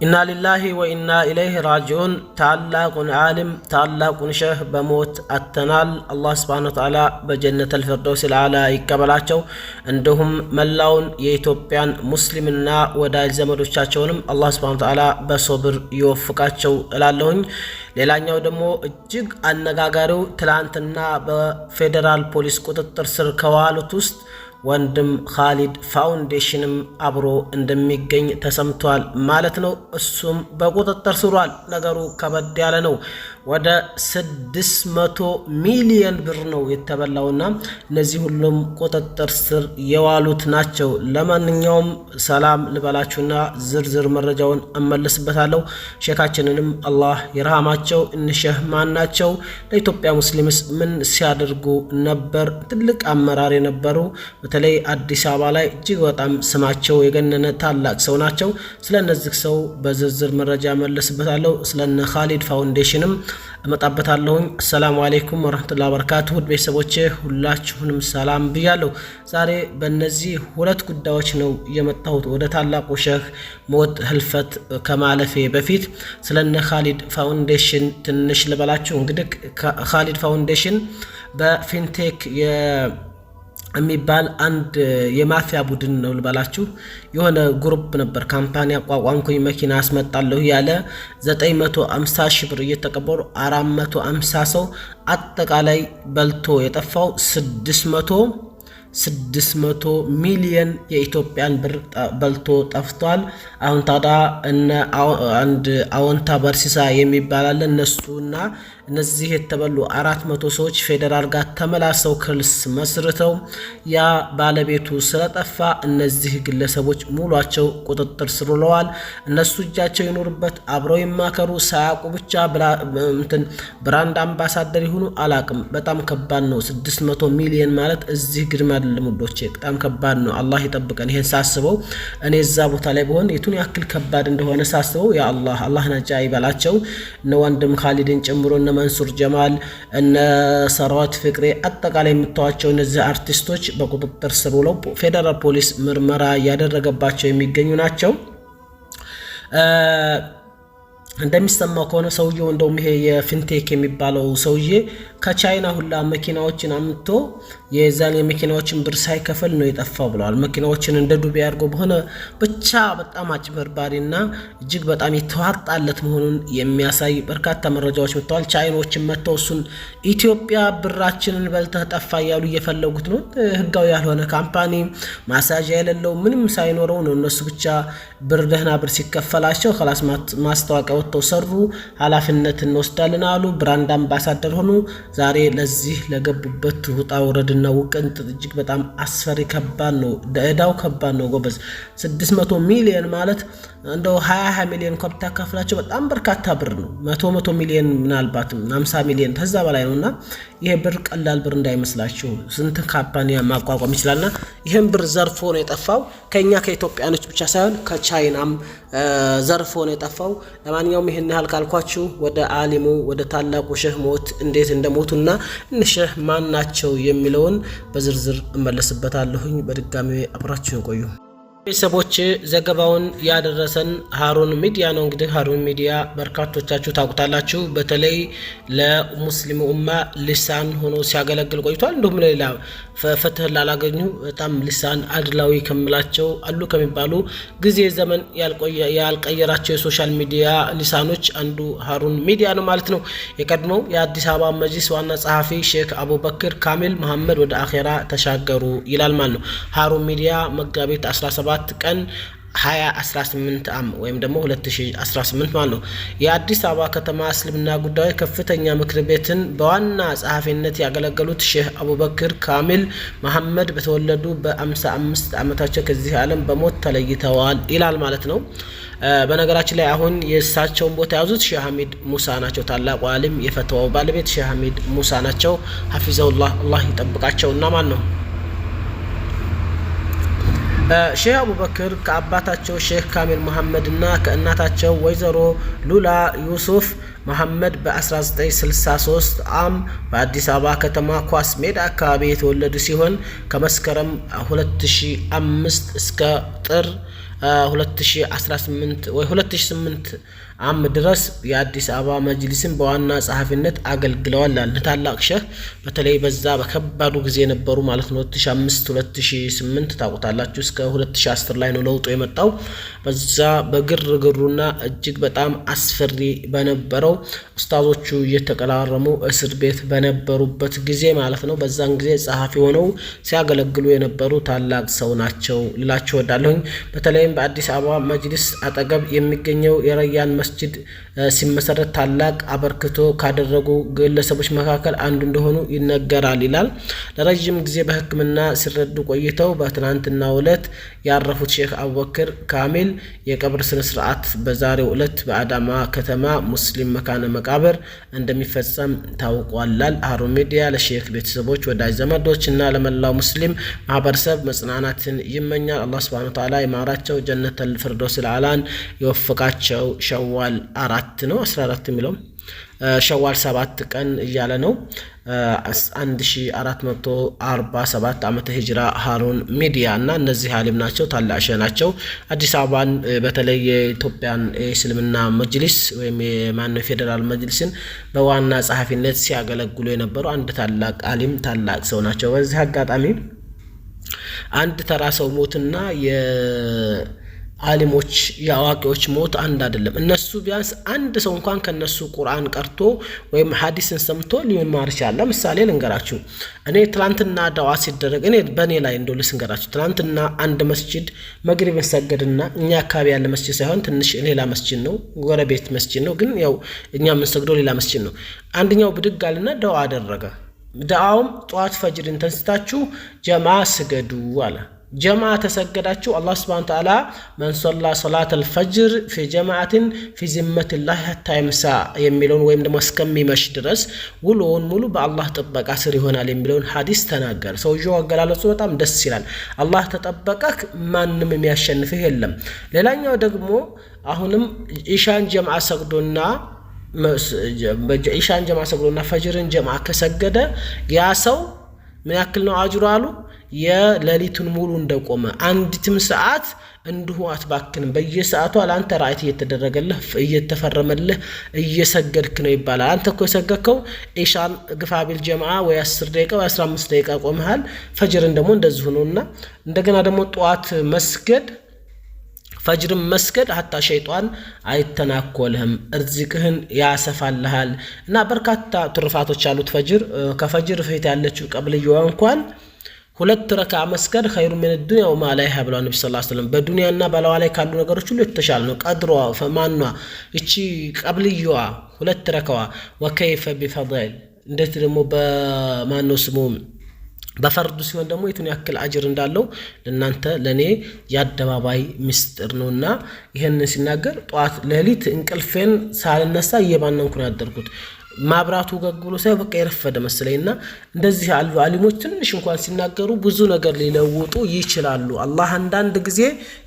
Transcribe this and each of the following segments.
ኢና ሊላሂ ወኢና ኢለይሂ ራጂዑን። ታላቁን ዓሊም ታላቁን ሸህ በሞት አተናል። አላህ ሱብሓነሁ ወተዓላ በጀነተል ፊርደውስ አልአዕላ ይቀበላቸው። እንዲሁም መላውን የኢትዮጵያን ሙስሊምና ወዳጅ ዘመዶቻቸውንም አላህ ሱብሓነሁ ወተዓላ በሶብር ይወፍቃቸው እላለሁኝ። ሌላኛው ደግሞ እጅግ አነጋጋሪው ትላንትና በፌዴራል ፖሊስ ቁጥጥር ስር ከዋሉት ውስጥ ወንድም ኻሊድ ፋውንዴሽንም አብሮ እንደሚገኝ ተሰምቷል ማለት ነው። እሱም በቁጥጥር ስር ውሏል። ነገሩ ከበድ ያለ ነው። ወደ 600 ሚሊዮን ብር ነው የተበላውና እነዚህ ሁሉም ቁጥጥር ስር የዋሉት ናቸው። ለማንኛውም ሰላም ልበላችሁና ዝርዝር መረጃውን እመልስበታለሁ። ሼካችንንም አላህ ይርሃማቸው። እንሸህ ማን ናቸው? ለኢትዮጵያ ሙስሊምስ ምን ሲያደርጉ ነበር? ትልቅ አመራር የነበሩ በተለይ አዲስ አበባ ላይ እጅግ በጣም ስማቸው የገነነ ታላቅ ሰው ናቸው። ስለነዚህ ሰው በዝርዝር መረጃ እመልስበታለሁ። ስለነ ኻሊድ ፋውንዴሽንም እመጣበታለሁኝ። አሰላሙ አለይኩም ወራህመቱላሂ ወበረካቱሁ። ቤተሰቦቼ ሁላችሁንም ሰላም ብያለሁ። ዛሬ በእነዚህ ሁለት ጉዳዮች ነው የመጣሁት። ወደ ታላቁ ሼህ ሞት ህልፈት ከማለፌ በፊት ስለነ ኻሊድ ፋውንዴሽን ትንሽ ልበላችሁ። እንግዲህ ኻሊድ ፋውንዴሽን በፊንቴክ የሚባል አንድ የማፊያ ቡድን ነው ልበላችሁ። የሆነ ግሩፕ ነበር ካምፓኒ አቋቋምኩኝ መኪና አስመጣለሁ ያለ 950 ሺህ ብር እየተቀበሉ 450 ሰው አጠቃላይ በልቶ የጠፋው 600 ሚሊዮን የኢትዮጵያን ብር በልቶ ጠፍቷል። አሁን ታዲያ አንድ አዎንታ በርሲሳ የሚባል አለ። እነሱና እነዚህ የተበሉ 400 ሰዎች ፌደራል ጋር ተመላሰው ክስ መስርተው ያ ባለቤቱ ስለጠፋ እነዚህ ግለሰቦች ሙሏቸው ቁጥጥር ስር ውለዋል። እነሱ እጃቸው ይኖርበት አብረው ይማከሩ ሳያውቁ ብቻ ብራንድ አምባሳደር ይሁኑ አላቅም። በጣም ከባድ ነው። 600 ሚሊዮን ማለት እዚህ ግድም አይደለም ውዶቼ፣ በጣም ከባድ ነው። አላህ ይጠብቀን። ይሄን ሳስበው እኔ እዛ ቦታ ላይ በሆን የቱን ያክል ከባድ እንደሆነ ሳስበው ያ አላህ ነጃ ይበላቸው። እነ ወንድም ኻሊድን ጨምሮ እነ መንሱር ጀማል እነ ሰራዋት ፍቅሬ አጠቃላይ የምታዋቸው እነዚህ አርቲስቶች በቁጥጥር ስር ውለው ፌደራል ፖሊስ ምርመራ እያደረገባቸው የሚገኙ ናቸው። እንደሚሰማው ከሆነ ሰውየው እንደውም ይሄ የፊንቴክ የሚባለው ሰውዬ ከቻይና ሁላ መኪናዎችን አምጥቶ የዛን የመኪናዎችን ብር ሳይከፈል ነው የጠፋው ብለዋል። መኪናዎችን እንደ ዱቤ አድርጎ በሆነ ብቻ በጣም አጭበርባሪና እጅግ በጣም የተዋጣለት መሆኑን የሚያሳይ በርካታ መረጃዎች መጥተዋል። ቻይኖችን መጥተው እሱን ኢትዮጵያ ብራችንን በልተህ ጠፋ እያሉ እየፈለጉት ነው። ህጋዊ ያልሆነ ካምፓኒ ማሳጃ የሌለው ምንም ሳይኖረው ነው እነሱ ብቻ ብር ደህና ብር ሲከፈላቸው خلاص ማስታወቂያ ወጥተው ሰሩ። ኃላፊነት እንወስዳለን አሉ። ብራንድ አምባሳደር ሆኑ። ዛሬ ለዚህ ለገቡበት ውጣ ውረድና ውቅንጥ እጅግ በጣም አስፈሪ ከባድ ነው። እዳው ከባድ ነው ጎበዝ። 600 ሚሊዮን ማለት እንደው 20 ሚሊዮን ኮፕታ ከፍላቸው በጣም በርካታ ብር ነው። 100 ሚሊዮን ምናልባትም 50 ሚሊዮን ከዛ በላይ ነውና ይሄ ብር ቀላል ብር እንዳይመስላችሁ። ስንት ካምፓኒ ማቋቋም ይችላልና ይሄን ብር ዘርፎ ነው የጠፋው። ከኛ ከኢትዮጵያኖች ብቻ ሳይሆን ከቻይናም ዘርፎ ነው የጠፋው። ለማንኛውም ይሄን ያህል ካልኳችሁ ወደ ዓሊሙ ወደ ታላቁ ሼህ ሞት እንዴት እንደሞቱና ሼህ ማን ናቸው የሚለውን በዝርዝር እመለስበታለሁኝ። በድጋሚ አብራችሁን ቆዩ። ቤተሰቦች ዘገባውን ያደረሰን ሃሩን ሚዲያ ነው። እንግዲህ ሃሩን ሚዲያ በርካቶቻችሁ ታውቁታላችሁ። በተለይ ለሙስሊሙ ኡማ ልሳን ሆኖ ሲያገለግል ቆይቷል። እንዲሁም ሌላ ፍትህ ላላገኙ በጣም ልሳን አድላዊ ከምላቸው አሉ ከሚባሉ ጊዜ ዘመን ያልቀየራቸው የሶሻል ሚዲያ ልሳኖች አንዱ ሃሩን ሚዲያ ነው ማለት ነው። የቀድሞው የአዲስ አበባ መጅሊስ ዋና ጸሐፊ ሼክ አቡበክር ካሚል መሐመድ ወደ አኼራ ተሻገሩ ይላል ማለት ነው። ሃሩን ሚዲያ መጋቢት 17 ቀን 2018 ወይም ደግሞ 2018 ማለት ነው የአዲስ አበባ ከተማ እስልምና ጉዳዮች ከፍተኛ ምክር ቤትን በዋና ጸሐፊነት ያገለገሉት ሼህ አቡበክር ካሚል መሐመድ በተወለዱ በ55 ዓመታቸው ከዚህ ዓለም በሞት ተለይተዋል ይላል ማለት ነው። በነገራችን ላይ አሁን የእሳቸውን ቦታ ያዙት ሼህ ሐሚድ ሙሳ ናቸው። ታላቁ ዓሊም የፈተዋው ባለቤት ሼህ ሐሚድ ሙሳ ናቸው። ሐፊዘውላህ አላህ ይጠብቃቸውና ማለት ነው። ሼህ አቡበክር ከአባታቸው ሼህ ካሚል መሐመድ እና ከእናታቸው ወይዘሮ ሉላ ዩሱፍ መሐመድ በ1963 በአዲስ አበባ ከተማ ኳስ ሜዳ አካባቢ የተወለዱ ሲሆን ከመስከረም 2005 እስከ ጥር 2018 ወይ 2008 ድረስ የአዲስ አበባ መጅሊስን በዋና ጸሐፊነት አገልግለዋል። ታላቅ ሼህ በተለይ በዛ በከባዱ ጊዜ ነበሩ ማለት ነው። 2005 2008 ታውቁታላችሁ። እስከ 2010 ላይ ነው ለውጡ የመጣው። በዛ በግርግሩና እጅግ በጣም አስፈሪ በነበረው ኡስታዞቹ እየተቀላረሙ እስር ቤት በነበሩበት ጊዜ ማለት ነው። በዛን ጊዜ ጸሐፊ ሆነው ሲያገለግሉ የነበሩ ታላቅ ሰው ናቸው ልላችሁ እወዳለሁ። በተለይም በአዲስ አበባ መጅሊስ አጠገብ የሚገኘው የረያን መስጂድ ሲመሰረት ታላቅ አበርክቶ ካደረጉ ግለሰቦች መካከል አንዱ እንደሆኑ ይነገራል ይላል። ለረጅም ጊዜ በሕክምና ሲረዱ ቆይተው በትናንትናው ዕለት ያረፉት ሼክ አቡበክር ካሚል የቀብር ስነ ስርዓት በዛሬው ዕለት በአዳማ ከተማ ሙስሊም መካነ መቃብር እንደሚፈጸም ታውቋል። ሀሩን ሚዲያ ለሼክ ቤተሰቦች፣ ወዳጅ ዘመዶች እና ለመላው ሙስሊም ማህበረሰብ መጽናናትን ይመኛል። አላህ Subhanahu Wa Ta'ala ይማራቸው፣ ጀነተል ፊርደውስ አልአላን ይወፍቃቸው። ሸዋል 4 ነው 14 የሚለው ሸዋል 7 ቀን እያለ ነው 1447 ዓመተ ሂጅራ ሀሩን ሚዲያ እና እነዚህ ዓሊም ናቸው፣ ታላቅ ናቸው። አዲስ አበባን በተለይ የኢትዮጵያን እስልምና መጅሊስ ወይም የማነው ፌደራል መጅሊስን በዋና ጸሐፊነት ሲያገለግሉ የነበሩ አንድ ታላቅ ዓሊም ታላቅ ሰው ናቸው። በዚህ አጋጣሚ አንድ ተራ ሰው ሞትና ዓሊሞች የአዋቂዎች ሞት አንድ አይደለም። እነሱ ቢያንስ አንድ ሰው እንኳን ከነሱ ቁርአን ቀርቶ ወይም ሐዲስን ሰምቶ ሊማር ይችላል። ለምሳሌ ልንገራችሁ፣ እኔ ትላንትና ዳዋ ሲደረግ በእኔ ላይ እንደው ልስንገራችሁ። ትላንትና አንድ መስጂድ መግሪብን ሰገድና እኛ አካባቢ ያለ መስጂድ ሳይሆን ትንሽ ሌላ መስጂድ ነው፣ ጎረቤት መስጂድ ነው፣ ግን ያው እኛ የምንሰግደው ሌላ መስጂድ ነው። አንደኛው ብድግ አለና ዳዋ አደረገ። ዳዋውም ጠዋት ፈጅርን ተንስታችሁ ጀማ ስገዱ አለ። ጀማ ተሰገዳችሁ። አላህ Subhanahu Wa Ta'ala መን ሶላ ሶላት አልፈጅር ፊ ጀማዓትን ፊ ዚመቲላህ ሐታ ይምሳ የሚለውን ወይም ደግሞ እስከሚመሽ ድረስ ውሎውን ሙሉ በአላህ ጥበቃ ስር ይሆናል የሚለውን ሐዲስ ተናገረ። ሰውየው አገላለጹ በጣም ደስ ይላል። አላህ ተጠበቀህ ማንም የሚያሸንፍህ የለም። ሌላኛው ደግሞ አሁንም ኢሻን ጀማዓ ሰግዶና ፈጅርን ጀማዓ ከሰገደ ያ ሰው ምን ያክል ነው አጅሩ አሉ? የሌሊቱን ሙሉ እንደቆመ አንዲትም ሰዓት እንዲሁ አትባክንም። በየሰዓቱ አንተ ራእይት እየተደረገልህ እየተፈረመልህ እየሰገድክ ነው ይባላል። አንተ እኮ የሰገድከው ኢሻን ግፋቢል ጀማዓ ወይ 10 ደቂቃ ወይ 15 ደቂቃ ቆመሃል። ፈጅርን ደግሞ እንደዚሁ ነውና እንደገና ደግሞ ጧት መስገድ ፈጅርን መስገድ ሐታ ሸይጣን አይተናኮልህም፣ እርዝቅህን ያሰፋልሃል እና በርካታ ትርፋቶች አሉት ፈጅር። ከፈጅር ፊት ያለችው ቀብልየዋ እንኳን 2 ረካ መስገድ ኸይሩ ሚን ዱንያ ወማ ዐለይሃ ብለዋል ነብዩ ሰለላሁ ዐለይሂ ወሰለም። በዱንያና በላዋ ላይ ካሉ ነገሮች ሁሉ የተሻለ ነው። ቀድሯ ፈማኗ እቺ ቀብልየዋ 2 ረካዋ ወከይፈ ቢፈضል እንዴት ደግሞ በማነው ስሙ በፈርዱ ሲሆን ደግሞ የቱን ያክል አጅር እንዳለው ለናንተ ለኔ ያደባባይ ምስጢር ነውና ይሄንን ሲናገር ጧት ሌሊት እንቅልፌን ሳልነሳ እየባነንኩ ነው ያደርኩት። ማብራቱ ገግሎ ሳይ በቃ የረፈደ መስለኝና እንደዚህ አሉ ዓሊሞች ትንሽ እንኳን ሲናገሩ ብዙ ነገር ሊለውጡ ይችላሉ። አላህ አንዳንድ ጊዜ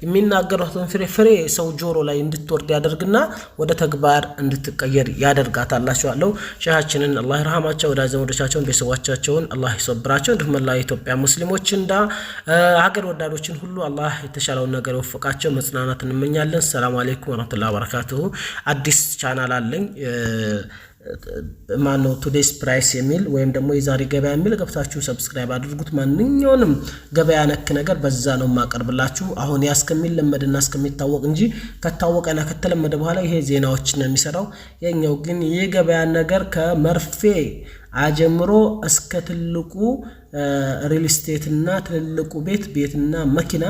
የሚናገሩትን ፍሬ ሰው ጆሮ ላይ እንድትወርድ ያደርግና ወደ ተግባር እንድትቀየር ያደርጋታላችኋለሁ። ሸሃችንን አላህ ይርሐማቸው፣ ወዳጅ ዘመዶቻቸውን ቤተሰቦቻቸውን አላህ ይሰብራቸው። እንዲሁም መላ ኢትዮጵያ ሙስሊሞችን ሀገር ወዳዶችን ሁሉ አላህ የተሻለውን ነገር ይወፍቃቸው። መጽናናትን እንመኛለን። ሰላም አለይኩም ወራህመቱላሂ ወበረካቱሁ። አዲስ ቻናል አለኝ ማነው ቱዴይስ ፕራይስ የሚል ወይም ደግሞ የዛሬ ገበያ የሚል ገብታችሁ ሰብስክራይብ አድርጉት። ማንኛውንም ገበያ ነክ ነገር በዛ ነው ማቀርብላችሁ። አሁን ያስከሚለመድና እስከሚታወቅ እንጂ ከታወቀና ከተለመደ በኋላ ይሄ ዜናዎችን ነው የሚሰራው። የኛው ግን የገበያ ነገር ከመርፌ አጀምሮ እስከ ትልቁ ሪል ስቴት እና ትልቁ ቤትና መኪና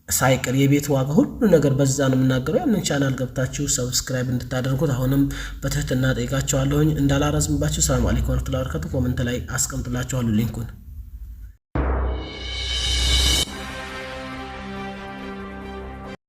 ሳይቀር የቤት ዋጋ ሁሉ ነገር በዛ ነው የምናገረው። ያንን ቻናል ገብታችሁ ሰብስክራይብ እንድታደርጉት አሁንም በትህትና ጠይቃችኋለሁ። እንዳላረዝምባችሁ ሰላም አለይኩም ወራህመቱላሂ ወበረካቱ። ኮሜንት ላይ አስቀምጥላችኋለሁ ሊንኩን።